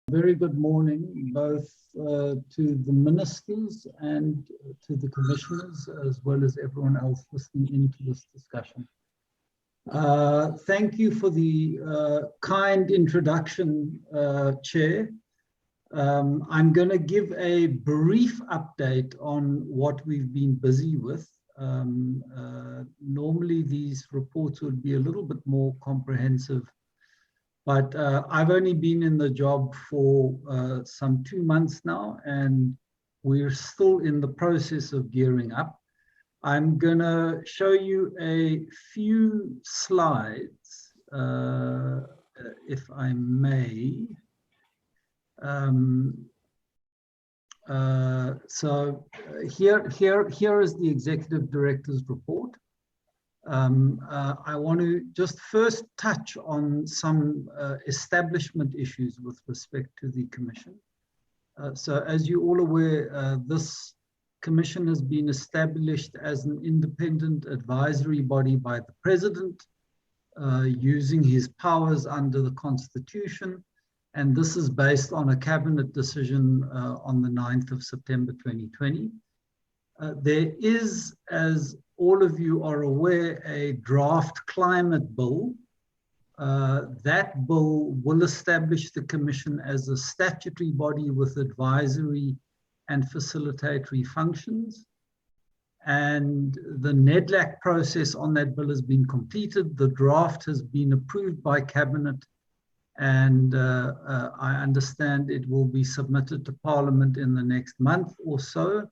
Very good morning, both to the ministers and to the commissioners, as well as everyone else listening into this discussion. Thank you for the kind introduction, Chair. I'm going to give a brief update on what we've been busy with. Normally these reports would be a little bit more comprehensive, but I've only been in the job for some 2 months now, and we're still in the process of gearing up. I'm going to show you a few slides, if I may. Here is the Executive Director's report. I want to just first touch on some establishment issues with respect to the Commission. So as you're all aware, this Commission has been established as an independent advisory body by the President, using his powers under the Constitution, and this is based on a Cabinet decision on the 9th of September 2020. There is, as all of you are aware, a draft climate bill. That bill will establish the Commission as a statutory body with advisory and facilitatory functions. And the NEDLAC process on that bill has been completed. The draft has been approved by Cabinet, and I understand it will be submitted to Parliament in the next month or so.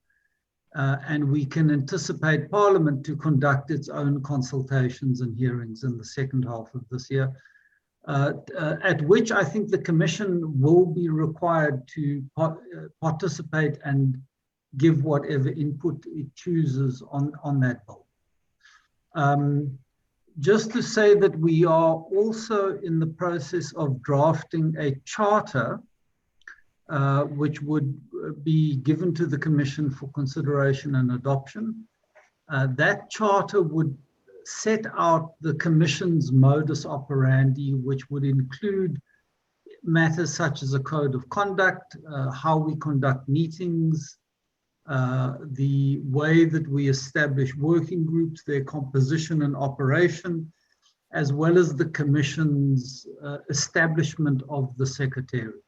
And we can anticipate Parliament to conduct its own consultations and hearings in the second half of this year, at which I think the Commission will be required to participate and give whatever input it chooses on that bill. Just to say that we are also in the process of drafting a charter which would be given to the Commission for consideration and adoption. That charter would set out the Commission's modus operandi, which would include matters such as a code of conduct, how we conduct meetings, the way that we establish working groups, their composition and operation, as well as the Commission's establishment of the Secretariat.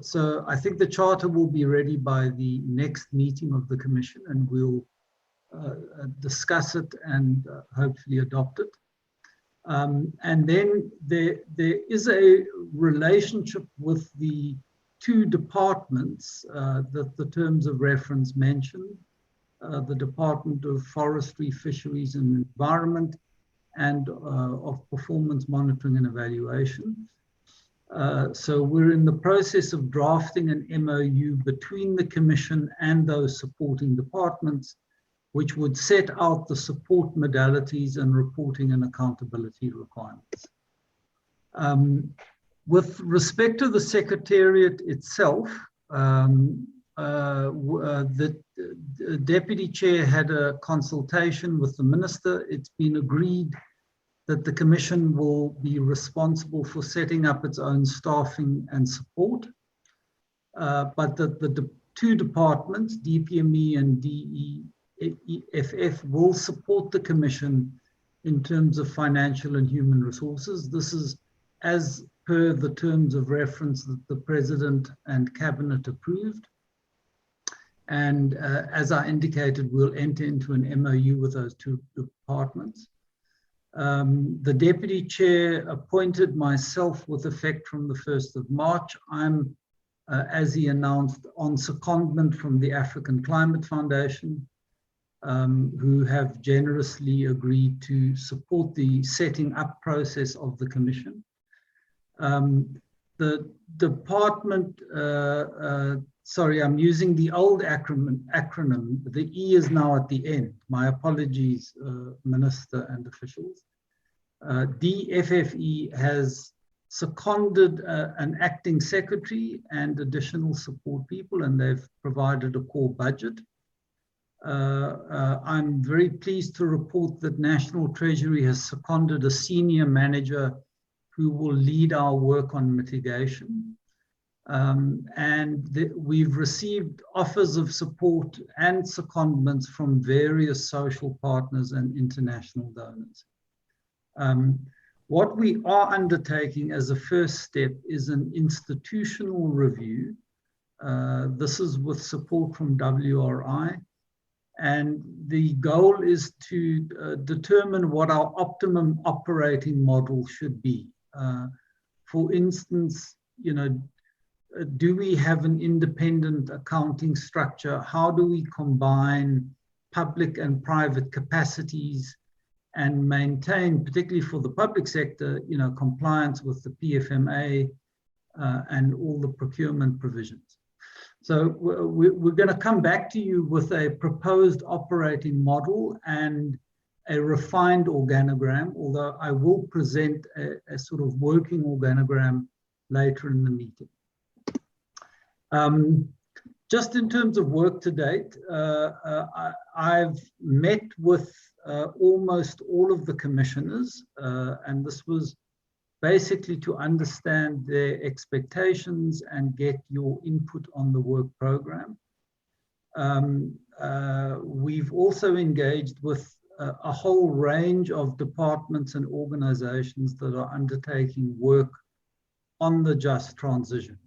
So I think the charter will be ready by the next meeting of the Commission, and we'll discuss it and hopefully adopt it. And then there is a relationship with the two departments that the terms of reference mentioned, the Department of Forestry, Fisheries and Environment, and of Performance Monitoring and Evaluation. So we're in the process of drafting an MOU between the Commission and those supporting departments, which would set out the support modalities and reporting and accountability requirements. With respect to the Secretariat itself, the Deputy Chair had a consultation with the Minister. It's been agreed that the Commission will be responsible for setting up its own staffing and support, but that the two departments, DPME and DEFF, will support the Commission in terms of financial and human resources. This is as per the terms of reference that the President and Cabinet approved. And as I indicated, we'll enter into an MOU with those two departments. The Deputy Chair appointed myself with effect from the 1st of March. I'm, as he announced, on secondment from the African Climate Foundation, who have generously agreed to support the setting up process of the Commission. The department, sorry, I'm using the old acronym. The E is now at the end. My apologies, Minister and officials. DFFE has seconded an acting secretary and additional support people, and they've provided a core budget. I'm very pleased to report that National Treasury has seconded a senior manager who will lead our work on mitigation. We've received offers of support and secondments from various social partners and international donors. What we are undertaking as a first step is an institutional review. This is with support from WRI. And the goal is to determine what our optimum operating model should be. For instance, do we have an independent accounting structure? How do we combine public and private capacities and maintain, particularly for the public sector, compliance with the PFMA and all the procurement provisions? So we're going to come back to you with a proposed operating model and a refined organogram, although I will present a sort of working organogram later in the meeting. Just in terms of work to date, I've met with almost all of the commissioners, and this was basically to understand their expectations and get your input on the work program. We've also engaged with a whole range of departments and organizations that are undertaking work on the just transition.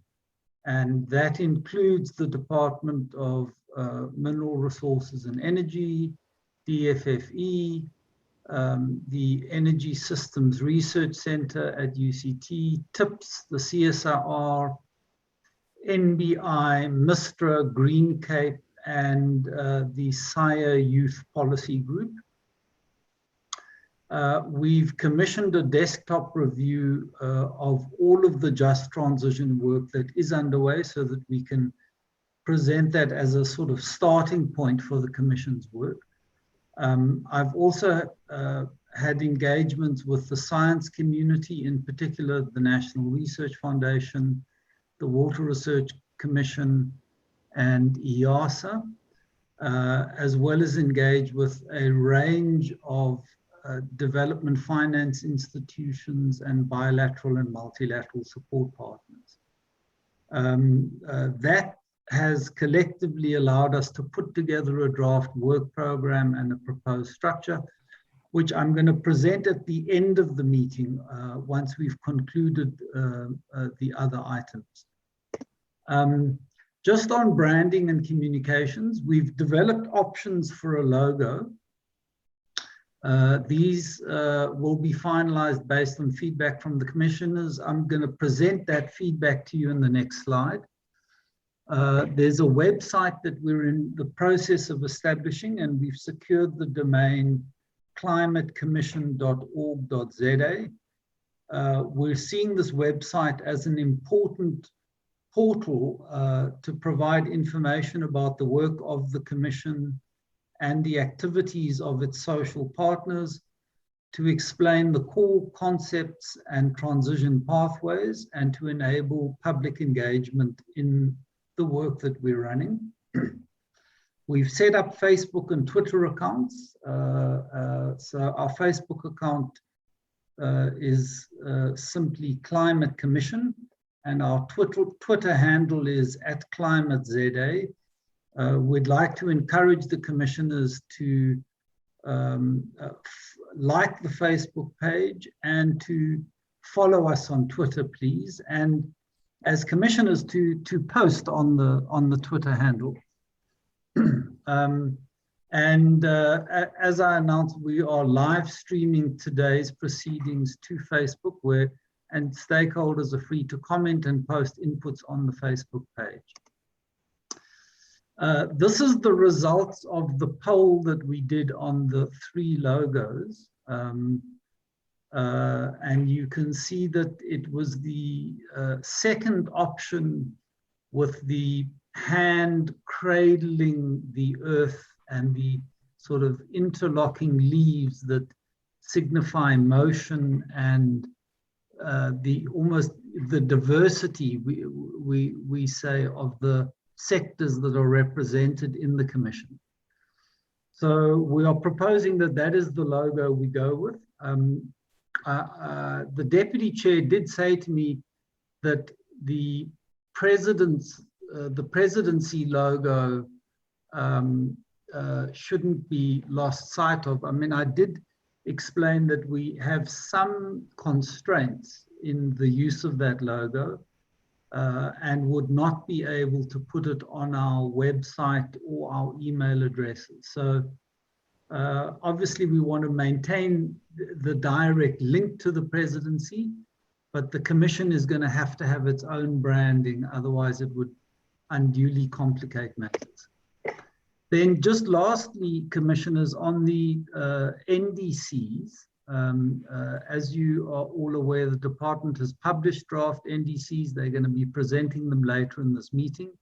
And that includes the Department of Mineral Resources and Energy, DFFE, the Energy Systems Research Center at UCT, TIPS, the CSIR, NBI, MISTRA, Green Cape, and the SIRE Youth Policy Group. We've commissioned a desktop review of all of the just transition work that is underway so that we can present that as a sort of starting point for the Commission's work. I've also had engagements with the science community, in particular the National Research Foundation, the Water Research Commission, and EASA, as well as engage with a range of development finance institutions and bilateral and multilateral support partners. That has collectively allowed us to put together a draft work program and a proposed structure, which I'm going to present at the end of the meeting once we've concluded the other items. Just on branding and communications, we've developed options for a logo. These will be finalized based on feedback from the commissioners. I'm going to present that feedback to you in the next slide. There's a website that we're in the process of establishing, and we've secured the domain climatecommission.org.za. We're seeing this website as an important portal to provide information about the work of the Commission and the activities of its social partners, to explain the core concepts and transition pathways, and to enable public engagement in the work that we're running. We've set up Facebook and Twitter accounts. So our Facebook account is simply Climate Commission, and our Twitter handle is @ClimateZA. We'd like to encourage the commissioners to like the Facebook page and to follow us on Twitter, please, and as commissioners to post on the Twitter handle. As I announced, we are live streaming today's proceedings to Facebook, and stakeholders are free to comment and post inputs on the Facebook page. This is the results of the poll that we did on the 3 logos. And you can see that it was the second option with the hand cradling the earth and the sort of interlocking leaves that signify motion and the diversity, we say, of the sectors that are represented in the Commission. So we are proposing that is the logo we go with. The Deputy Chair did say to me that the the presidency logo shouldn't be lost sight of. I mean, I did explain that we have some constraints in the use of that logo and would not be able to put it on our website or our email addresses. So obviously we want to maintain the direct link to the presidency, but the commission is going to have its own branding, otherwise it would unduly complicate matters. Then just lastly, commissioners, on the NDCs, as you are all aware, the department has published draft NDCs. They're going to be presenting them later in this meeting.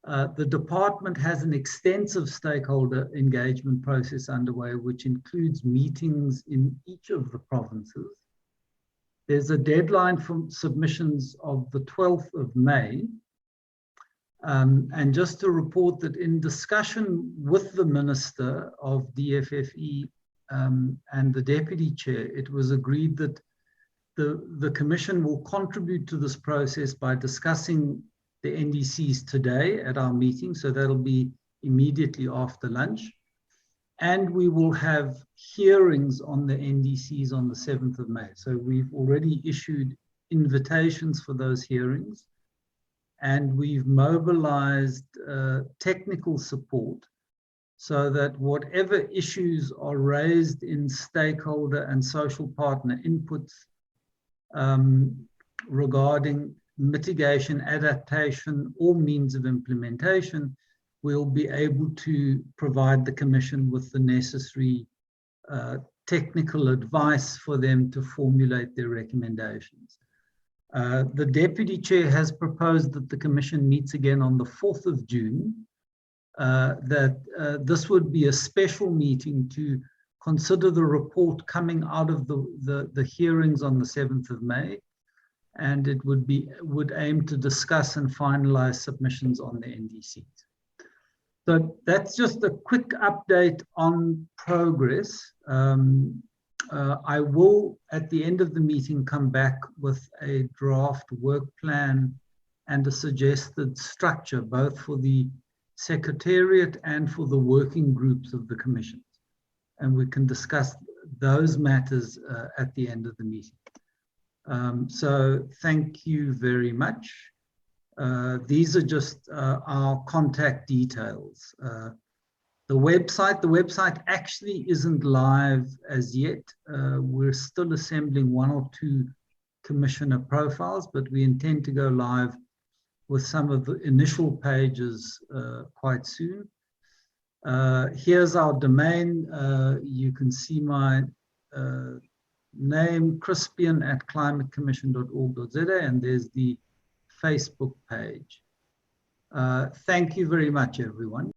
The department has an extensive stakeholder engagement process underway, which includes meetings in each of the provinces. There's a deadline for submissions of the 12th of May. And just to report that in discussion with the Minister of DFFE and the Deputy Chair, it was agreed that the Commission will contribute to this process by discussing the NDCs today at our meeting, so that'll be immediately after lunch. And we will have hearings on the NDCs on the 7th of May. So we've already issued invitations for those hearings, and we've mobilized technical support so that whatever issues are raised in stakeholder and social partner inputs regarding mitigation, adaptation, or means of implementation, we'll be able to provide the Commission with the necessary technical advice for them to formulate their recommendations. The Deputy Chair has proposed that the Commission meets again on the 4th of June, that this would be a special meeting to consider the report coming out of the hearings on the 7th of May, and it would aim to discuss and finalize submissions on the NDCs. So that's just a quick update on progress. I will, at the end of the meeting, come back with a draft work plan and a suggested structure, both for the Secretariat and for the working groups of the Commission. And we can discuss those matters at the end of the meeting. So thank you very much. These are just our contact details. The website actually isn't live as yet. We're still assembling 1 or 2 commissioner profiles, but we intend to go live with some of the initial pages quite soon. Here's our domain. You can see my name, crispian@climatecommission.org.za, and there's the Facebook page. Thank you very much, everyone.